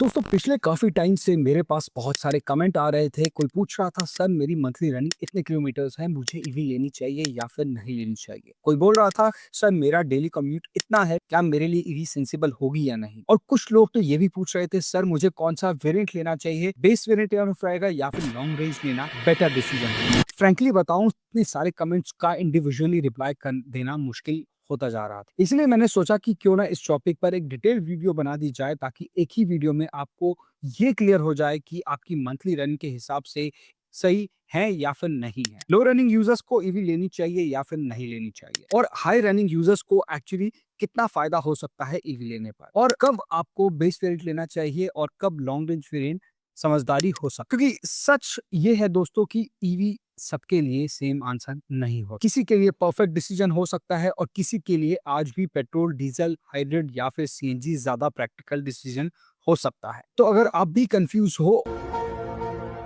दोस्तों पिछले काफ़ी टाइम से मेरे पास बहुत सारे कमेंट आ रहे थे। कोई पूछ रहा था सर मेरी मंथली रनिंग इतने किलोमीटर्स है, मुझे ईवी लेनी चाहिए या फिर नहीं लेनी चाहिए। कोई बोल रहा था सर मेरा डेली कम्यूट इतना है, क्या मेरे लिए ईवी सेंसिबल होगी या नहीं। और कुछ लोग तो ये भी पूछ रहे थे सर मुझे कौन सा वेरिएंट लेना चाहिए, बेस वेरिएंट रहेगा या फिर लॉन्ग रेंज लेना बेटर डिसीजन। फ्रैंकली बताऊं, इतने सारे कमेंट्स का इंडिविजुअली रिप्लाई कर देना मुश्किल होता जा रहा था। इसलिए मैंने सोचा कि क्यों ना इस टॉपिक पर एक डिटेल वीडियो बना दी जाए, ताकि एक ही वीडियो में आपको ये क्लियर हो जाए कि आपकी मंथली रन के हिसाब से सही है या फिर नहीं है। लो रनिंग यूजर्स को ईवी लेनी चाहिए या फिर नहीं लेनी चाहिए, और हाई रनिंग यूजर्स को एक्चुअली कितना फायदा हो सकता है ईवी लेने पर, और कब आपको बेस वेरिएंट लेना चाहिए और कब लॉन्ग रेंज वेरिएंट समझदारी हो सकती। क्योंकि सच ये है दोस्तों कि ईवी सबके लिए सेम आंसर नहीं हो। किसी के लिए परफेक्ट डिसीजन हो सकता है और किसी के लिए आज भी पेट्रोल, डीजल, हाइब्रिड या फिर सीएनजी ज्यादा प्रैक्टिकल डिसीजन हो सकता है। तो अगर आप भी कंफ्यूज हो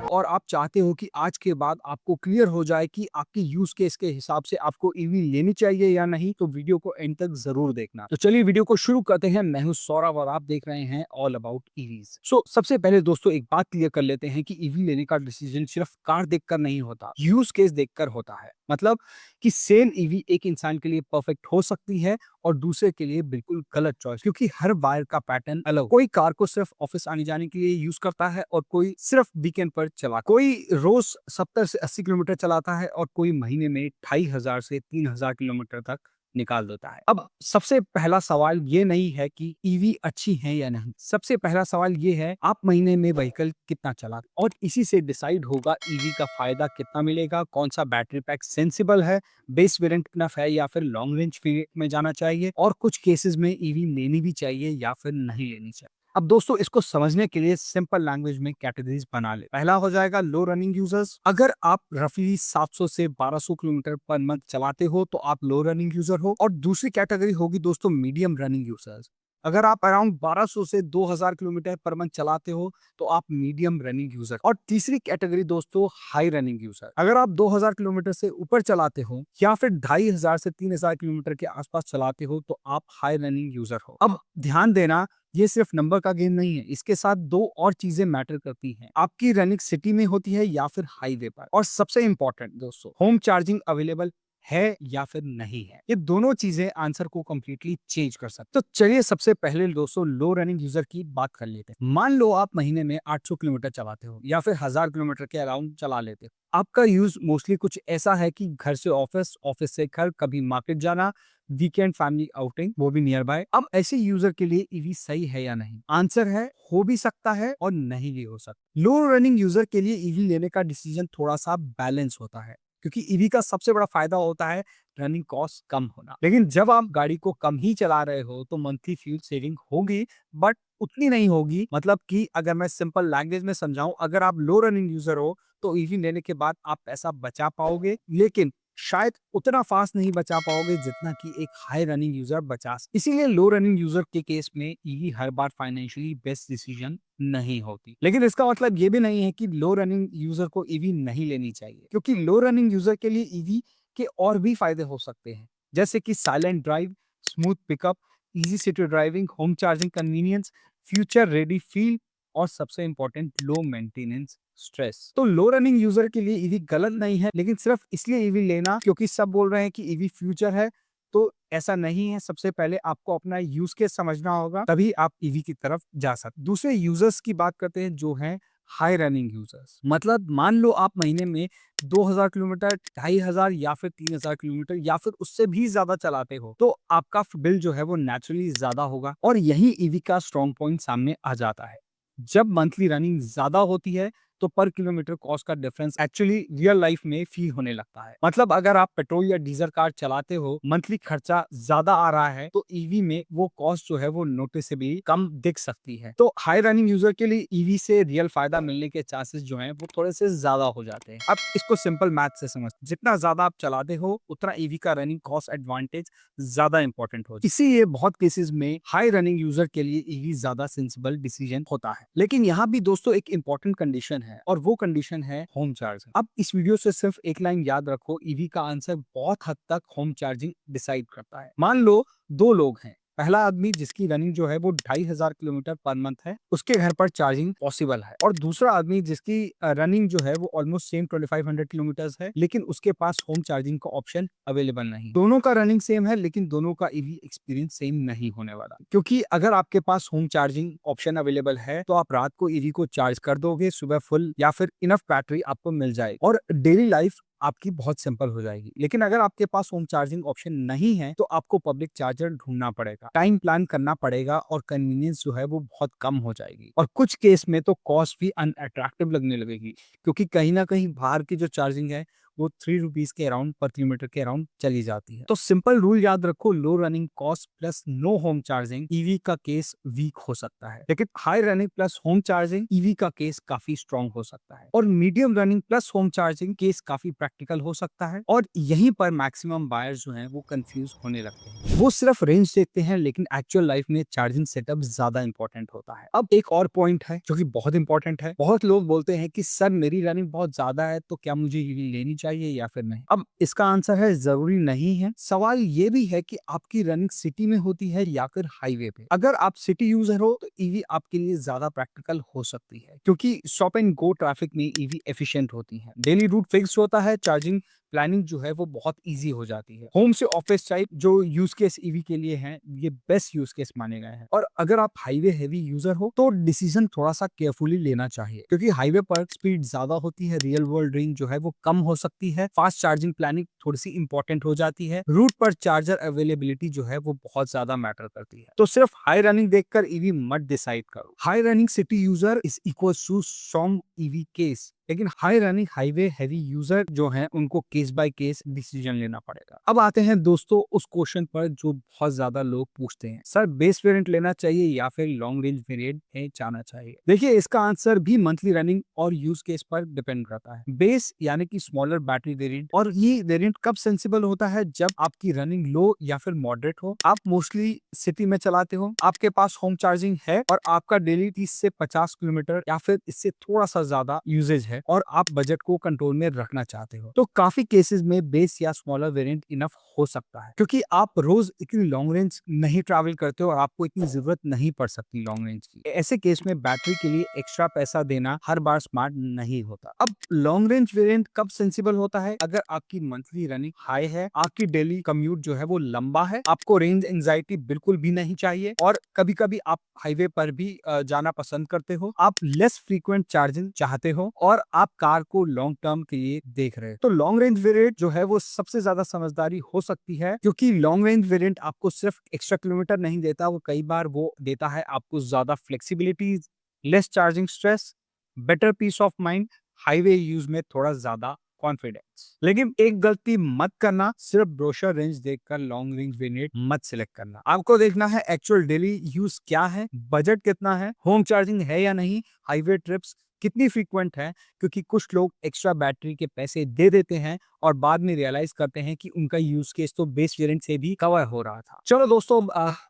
और आप चाहते हो कि आज के बाद आपको क्लियर हो जाए कि आपकी यूज केस के हिसाब से आपको ईवी लेनी चाहिए या नहीं, तो वीडियो को एंड तक जरूर देखना। तो चलिए वीडियो को शुरू करते हैं। मैं हूं सौरभ और आप देख रहे हैं ऑल अबाउट ईवीज। सबसे पहले दोस्तों एक बात क्लियर कर लेते हैं कि ईवी लेने का डिसीजन सिर्फ कार देखकर नहीं होता, यूज केस देखकर होता है। मतलब कि सेम ईवी एक इंसान के लिए परफेक्ट हो सकती है और दूसरे के लिए बिल्कुल गलत चॉइस, क्योंकि हर बायर का पैटर्न अलग। कोई कार को सिर्फ ऑफिस आने जाने के लिए यूज करता है और कोई सिर्फ वीकेंड पर चला, कोई रोज 70 से 80 किलोमीटर चलाता है और कोई महीने में 2500 से 3000 किलोमीटर तक निकाल देता है। अब सबसे पहला सवाल ये नहीं है कि ईवी अच्छी है या नहीं, सबसे पहला सवाल ये है आप महीने में व्हीकल कितना चला, और इसी से डिसाइड होगा ईवी का फायदा कितना मिलेगा, कौन सा बैटरी पैक सेंसिबल है, बेस वेरिएंट इनफ है या फिर लॉन्ग रेंज वेरिएंट में जाना चाहिए, और कुछ केसेस में ईवी लेनी भी चाहिए या फिर नहीं लेनी चाहिए। अब दोस्तों इसको समझने के लिए सिंपल लैंग्वेज में कैटेगरीज बना ले। पहला हो जाएगा लो रनिंग यूजर्स। अगर आप रफली 700 से 1200 किलोमीटर पर मंथ चलाते हो तो आप लो रनिंग यूजर हो। और दूसरी कैटेगरी होगी दोस्तों मीडियम रनिंग यूजर्स। अगर आप अराउंड 1200 से 2000 किलोमीटर पर मंथ चलाते हो तो आप मीडियम रनिंग यूजर। और तीसरी कैटेगरी दोस्तों हाई रनिंग यूजर। अगर आप 2000 किलोमीटर से ऊपर चलाते हो या फिर 2500 से 3000 किलोमीटर के आसपास चलाते हो तो आप हाई रनिंग यूजर हो। अब ध्यान देना, ये सिर्फ नंबर का गेम नहीं है, इसके साथ दो और चीजें मैटर करती हैं। आपकी रनिंग सिटी में होती है या फिर हाईवे पर, और सबसे इंपॉर्टेंट दोस्तों होम चार्जिंग अवेलेबल है या फिर नहीं है। ये दोनों चीजें आंसर को कंप्लीटली चेंज कर सकते। तो चलिए सबसे पहले दोस्तों लो रनिंग यूजर की बात कर लेते हैं। मान लो आप महीने में 800 किलोमीटर चलाते हो या फिर 1000 किलोमीटर के अराउंड चला लेते हो। आपका यूज मोस्टली कुछ ऐसा है कि घर से ऑफिस, ऑफिस से घर, कभी मार्केट जाना, वीकेंड फैमिली आउटिंग, वो भी नियर बाय। अब ऐसे यूजर के लिए ईवी सही है या नहीं? आंसर है हो भी सकता है और नहीं भी हो सकता। लो रनिंग यूजर के लिए ईवी लेने का डिसीजन थोड़ा सा बैलेंस होता है, क्योंकि ईवी का सबसे बड़ा फायदा होता है रनिंग कॉस्ट कम होना। लेकिन जब आप गाड़ी को कम ही चला रहे हो तो मंथली फ्यूल सेविंग होगी, बट उतनी नहीं होगी। मतलब कि अगर मैं सिंपल लैंग्वेज में समझाऊं, अगर आप लो रनिंग यूजर हो तो ईवी लेने के बाद आप पैसा बचा पाओगे, लेकिन शायद उतना फास्ट नहीं बचा पाओगे जितना कि एक हाई रनिंग यूजर बचा। इसीलिए लो रनिंग यूजर के केस में ईवी हर बार फाइनेंशियली बेस्ट डिसीजन नहीं होती। लेकिन इसका मतलब ये भी नहीं है कि लो रनिंग यूजर को ईवी नहीं लेनी चाहिए, क्योंकि लो रनिंग यूजर के लिए ईवी के और भी फायदे हो सकते हैं, जैसे कि silent drive, smooth pickup, easy city driving, home charging convenience, future ready feel, और सबसे इंपॉर्टेंट लो मेंटेनेंस स्ट्रेस। तो लो रनिंग यूजर के लिए ईवी गलत नहीं है, लेकिन सिर्फ इसलिए ईवी लेना क्योंकि सब बोल रहे हैं कि ईवी फ्यूचर है, तो ऐसा नहीं है। सबसे पहले आपको अपना यूज केस समझना होगा, तभी आप ईवी की तरफ जा सकते। दूसरे यूजर्स की बात करते हैं जो हैं हाई रनिंग यूजर्स। मतलब मान लो आप महीने में 2000 किलोमीटर, 2500 या फिर 3000 किलोमीटर या फिर उससे भी ज्यादा चलाते हो, तो आपका बिल जो है वो नेचुरली ज्यादा होगा। और यही ईवी का स्ट्रॉन्ग पॉइंट सामने आ जाता है। जब मंथली रनिंग ज्यादा होती है तो पर किलोमीटर कॉस्ट का डिफरेंस एक्चुअली रियल लाइफ में फील होने लगता है। मतलब अगर आप पेट्रोल या डीजल कार चलाते हो, मंथली खर्चा ज्यादा आ रहा है, तो ईवी में वो कॉस्ट जो है वो नोटिसेबली कम दिख सकती है। तो हाई रनिंग यूजर के लिए ईवी से रियल फायदा मिलने के चांसेस जो हैं वो थोड़े से ज्यादा हो जाते हैं। अब इसको सिंपल मैथ से समझ, जितना ज्यादा आप चलाते हो उतना ईवी का रनिंग कॉस्ट एडवांटेज ज्यादा इंपॉर्टेंट हो। इसीलिए बहुत केसेस में हाई रनिंग यूजर के लिए ईवी ज्यादा सेंसिबल डिसीजन होता है। लेकिन यहाँ भी दोस्तों एक इंपॉर्टेंट कंडीशन है, और वो कंडीशन है होम चार्जिंग। अब इस वीडियो से सिर्फ एक लाइन याद रखो, ईवी का आंसर बहुत हद तक होम चार्जिंग डिसाइड करता है। मान लो दो लोग हैं, पहला आदमी जिसकी रनिंग जो है वो 2500 किलोमीटर पर मंथ है, उसके घर पर चार्जिंग पॉसिबल है। और दूसरा आदमी जिसकी रनिंग जो है वो ऑलमोस्ट सेम 2500 किलोमीटर्स है, लेकिन उसके पास होम चार्जिंग का ऑप्शन अवेलेबल नहीं। दोनों का रनिंग सेम है, लेकिन दोनों का ईवी एक्सपीरियंस सेम नहीं होने वाला, क्योंकि अगर आपके पास होम चार्जिंग ऑप्शन अवेलेबल है तो आप रात को ईवी को चार्ज कर दोगे, सुबह फुल या फिर इनफ बैटरी आपको मिल जाएगी और डेली लाइफ आपकी बहुत सिंपल हो जाएगी। लेकिन अगर आपके पास होम चार्जिंग ऑप्शन नहीं है तो आपको पब्लिक चार्जर ढूंढना पड़ेगा, टाइम प्लान करना पड़ेगा और कन्वीनियंस जो है वो बहुत कम हो जाएगी। और कुछ केस में तो कॉस्ट भी अनअट्रैक्टिव लगने लगेगी, क्योंकि कहीं ना कहीं बाहर की जो चार्जिंग है वो 3 रुपीज के अराउंड पर किलोमीटर के अराउंड चली जाती है। तो सिंपल रूल याद रखो, low running cost plus no home charging EV का केस वीक हो सकता है, लेकिन high running plus home charging EV का केस काफी स्ट्रॉन्ग हो सकता है। और medium running plus home charging case काफी प्रैक्टिकल हो सकता है। और यहीं पर मैक्सिमम बायर्स जो हैं वो कंफ्यूज होने लगते हैं, वो सिर्फ रेंज देखते हैं, लेकिन एक्चुअल लाइफ में चार्जिंग सेटअप ज्यादा इंपॉर्टेंट होता है। अब एक और पॉइंट है जो कि बहुत इंपॉर्टेंट है, बहुत लोग बोलते हैं कि सर मेरी रनिंग बहुत ज्यादा है तो क्या मुझे ईवी लेनी चाहिए या फिर नहीं। अब इसका आंसर है जरूरी नहीं है। सवाल ये भी है कि आपकी रनिंग सिटी में होती है या फिर हाईवे पे। अगर आप सिटी यूजर हो तो ईवी आपके लिए ज्यादा प्रैक्टिकल हो सकती है, क्योंकि शॉप एंड गो ट्रैफिक में ईवी एफिशिएंट होती है, डेली रूट फिक्स होता है, चार्जिंग प्लानिंग जो है वो बहुत इजी हो जाती है। होम से ऑफिस टाइप जो यूज केस ईवी के लिए हैं, ये बेस्ट यूज केस माने गए हैं। और अगर आप हाईवे हेवी यूजर हो तो डिसीजन थोड़ा सा केयरफुली लेना चाहिए, क्योंकि हाईवे पर स्पीड ज्यादा होती है, रियल वर्ल्ड रेंज जो है वो कम हो सकती है, फास्ट चार्जिंग प्लानिंग थोड़ी सी इंपॉर्टेंट हो जाती है, रूट पर चार्जर अवेलेबिलिटी जो है वो बहुत ज्यादा मैटर करती है। तो सिर्फ हाई रनिंग देखकर ईवी मत डिसाइड करो। High running city user is equal to strong EV case, लेकिन high running highway heavy user जो हैं उनको केस बाय केस डिसीजन लेना पड़ेगा। अब आते हैं दोस्तों उस क्वेश्चन पर जो बहुत ज्यादा लोग पूछते हैं, सर बेस वेरिएंट लेना चाहिए या फिर लॉन्ग रेंज वेरिएंट है जाना चाहिए। देखिए, इसका आंसर भी मंथली रनिंग और यूज केस पर डिपेंड करता है। बेस यानी कि स्मॉलर बैटरी वेरिएंट, और ये वेरिएंट कब सेंसिबल होता है, जब आपकी रनिंग लो या फिर मॉडरेट हो, आप मोस्टली सिटी में चलाते हो, आपके पास होम चार्जिंग है और आपका डेली 30 से 50 किलोमीटर या फिर इससे थोड़ा सा ज्यादा यूजेज है और आप बजट को कंट्रोल में रखना चाहते हो। तो काफी केसेस में बेस या स्मॉलर वेरिएंट इनफ हो सकता है, क्योंकि आप रोज इतनी लॉन्ग रेंज नहीं ट्रैवल करते हो और आपको इतनी जरूरत नहीं पड़ सकती लॉन्ग रेंज की। ऐसे केस में बैटरी के लिए एक्स्ट्रा पैसा देना हर बार स्मार्ट नहीं होता। अब लॉन्ग रेंज वेरिएंट कब सेंसिबल होता है, अगर आपकी मंथली रनिंग हाई है, आपकी डेली कम्यूट जो है वो लंबा है, आपको रेंज एंजाइटी बिल्कुल भी नहीं चाहिए और कभी कभी आप हाईवे पर भी जाना पसंद करते हो, आप लेस फ्रीक्वेंट चार्जिंग चाहते हो और आप कार को लॉन्ग टर्म के लिए देख रहे हो, तो लॉन्ग रेंज वेरिएंट जो है वो सबसे ज्यादा समझदारी हो सकती है। क्योंकि लॉन्ग रेंज वेरिएंट आपको सिर्फ एक्स्ट्रा किलोमीटर नहीं देता, वो कई बार वो देता है आपको ज्यादा flexibility, less charging stress, better peace of mind, highway use में थोड़ा ज्यादा कॉन्फिडेंस। लेकिन एक गलती मत करना, सिर्फ ब्रोशर रेंज देखकर लॉन्ग रेंज वेरिएंट मत सिलेक्ट करना। आपको देखना है एक्चुअल डेली यूज क्या है, बजट कितना है, होम चार्जिंग है या नहीं, हाईवे ट्रिप्स कितनी फ्रीक्वेंट है, क्योंकि कुछ लोग एक्स्ट्रा बैटरी के पैसे दे देते हैं और बाद में रियलाइज करते हैं कि उनका यूज केस तो बेस वेरिएंट से भी कवर हो रहा था। चलो दोस्तों,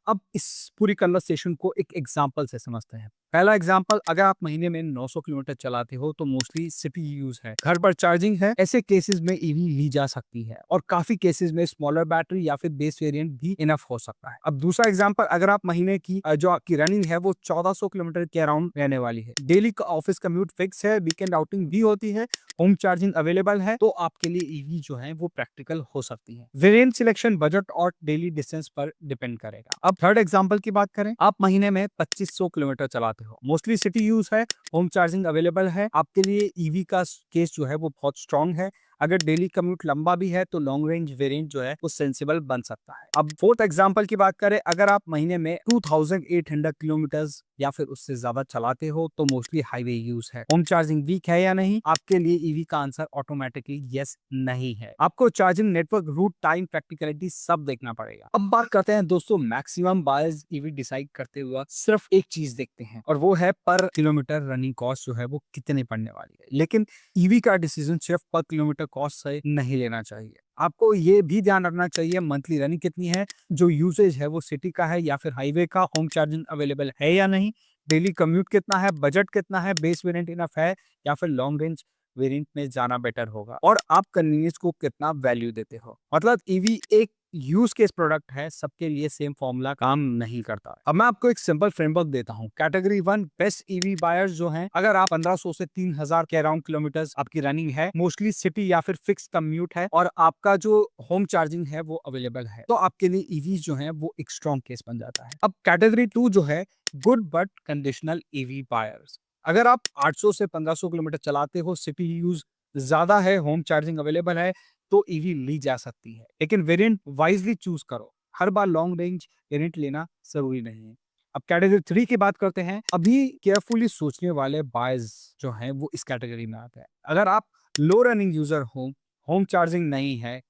अब इस पूरी कन्वर्सेशन को एक एग्जांपल से समझते हैं। पहला एग्जांपल, अगर आप महीने में 900 किलोमीटर चलाते हो तो मोस्टली सिटी यूज है, घर पर चार्जिंग है, ऐसे केसेस में ईवी ली जा सकती है और काफी केसेस में स्मॉलर बैटरी या फिर बेस वेरिएंट भी इनफ हो सकता है। अब दूसरा एग्जांपल, अगर आप महीने की जो आपकी रनिंग है वो 1400 किलोमीटर के अराउंड रहने वाली है, डेली का ऑफिस कम्यूट फिक्स है, वीकेंड आउटिंग भी होती है, होम चार्जिंग अवेलेबल है, तो आपके लिए ईवी जो है वो प्रैक्टिकल हो सकती है। वेरिएंट सिलेक्शन बजट और डेली डिस्टेंस पर डिपेंड करेगा। अब थर्ड एग्जांपल की बात करें, आप महीने में 2500 किलोमीटर चलाते हो, मोस्टली सिटी यूज है, होम चार्जिंग अवेलेबल है, आपके लिए ईवी का केस जो है वो बहुत स्ट्रॉन्ग है। अगर डेली कम्यूट लंबा भी है तो लॉन्ग रेंज वेरिएंट जो है वो सेंसिबल बन सकता है। अब फोर्थ एग्जांपल की बात करें, अगर आप महीने में 2800 किलोमीटर्स या फिर उससे ज्यादा चलाते हो तो मोस्टली हाईवे यूज है, होम चार्जिंग वीक है या नहीं, आपके लिए ईवी का आंसर ऑटोमेटिकली यस नहीं है। आपको charging network, route time, practicality सब देखना पड़ेगा। अब बात करते हैं दोस्तों, मैक्सिमम बायर्स ईवी डिसाइड करते हुए सिर्फ एक चीज देखते हैं और वो है पर किलोमीटर रनिंग कॉस्ट जो है वो कितने पड़ने वाली है। लेकिन ईवी का डिसीजन सिर्फ पर किलोमीटर कॉस्ट से नहीं लेना चाहिए, आपको ये भी ध्यान रखना चाहिए मंथली रनिंग कितनी है, जो यूसेज है वो सिटी का है या फिर हाईवे का, होम चार्जिंग अवेलेबल है या नहीं, डेली कम्यूट कितना है, बजट कितना है, बेस वेरिएंट इनफ है या फिर लॉन्ग रेंज वेरिएंट में जाना बेटर होगा, और आप कन्वीनियंस को कितना वैल्यू देते हो। मतलब ईवी एक यूज केस प्रोडक्ट है, सबके लिए सेम फॉर्मूला काम नहीं करता। अब मैं आपको एक सिंपल फ्रेमवर्क देता हूँ। कैटेगरी 1 बेस्ट ईवी बायर्स जो हैं, अगर आप 1500 से 3000 के अराउंड किलोमीटर्स आपकी रनिंग है, मोस्टली सिटी या फिर फिक्स कम्यूट है और आपका जो होम चार्जिंग है वो अवेलेबल है, तो आपके लिए ईवी जो है वो एक स्ट्रॉन्ग केस बन जाता है। अब कैटेगरी 2 जो है good but conditional EV buyers, अगर आप 800 से 1500 किलोमीटर चलाते हो, सिटी यूज ज्यादा है, होम चार्जिंग अवेलेबल है, तो ईवी ली जा सकती है, लेकिन वेरिएंट वाइजली चूज करो। हर बार लॉन्ग रेंज वेरिएंट लेना जरूरी नहीं है। अब कैटेगरी 3 की बात करते हैं। अभी केयरफुली सोचने वाले बायर्स जो हैं वो इस कैटेगरी में आते हैं। अगर आप लो रनिंग यूजर हो, होम चार्जिंग नहीं है,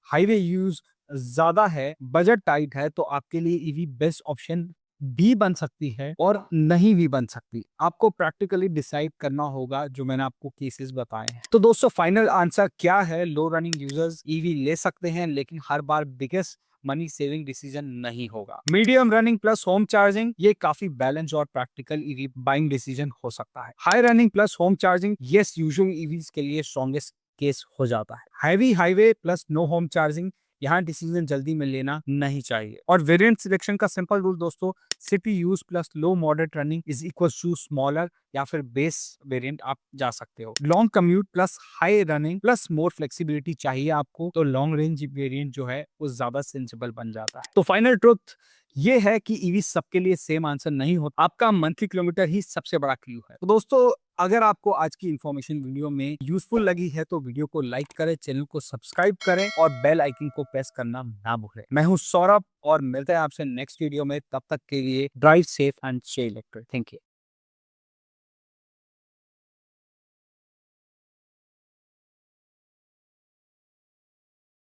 हाईवे यूज ज्यादा है, बजट टाइट है, तो आपके लिए ईवी बेस्ट ऑप्शन भी बन सकती है और नहीं भी बन सकती। आपको प्रैक्टिकली डिसाइड करना होगा, जो मैंने आपको केसेस बताए हैं। तो दोस्तों फाइनल आंसर क्या है? लो रनिंग यूजर्स ईवी ले सकते हैं, लेकिन हर बार बिगेस्ट मनी सेविंग डिसीजन नहीं होगा। Medium running plus home charging ये काफी बैलेंस और प्रैक्टिकल ईवी बाइंग डिसीजन हो सकता है। High running plus home charging yes usual EVs के लिए स्ट्रॉन्गेस्ट केस हो जाता है। Heavy highway plus no home charging, यहाँ डिसीजन जल्दी में लेना नहीं चाहिए। और वेरिएंट सिलेक्शन का सिंपल रूल दोस्तों, city use plus low moderate running is equal to smaller या फिर बेस वेरिएंट आप जा सकते हो। Long commute plus high running plus more flexibility चाहिए आपको, तो लॉन्ग रेंज वेरिएंट जो है वो ज्यादा सेंसिबल बन जाता है। तो फाइनल ट्रुथ ये है कि ईवी सबके लिए सेम आंसर नहीं होता, आपका मंथली किलोमीटर ही सबसे बड़ा क्लू है। तो दोस्तों अगर आपको आज की इन्फॉर्मेशन वीडियो में यूजफुल लगी है तो वीडियो को लाइक करें, चैनल को सब्सक्राइब करें और बेल आइकन को प्रेस करना ना भूलें। मैं हूं सौरभ और मिलते हैं आपसे नेक्स्ट वीडियो में। तब तक के लिए drive safe and stay electric. Thank you.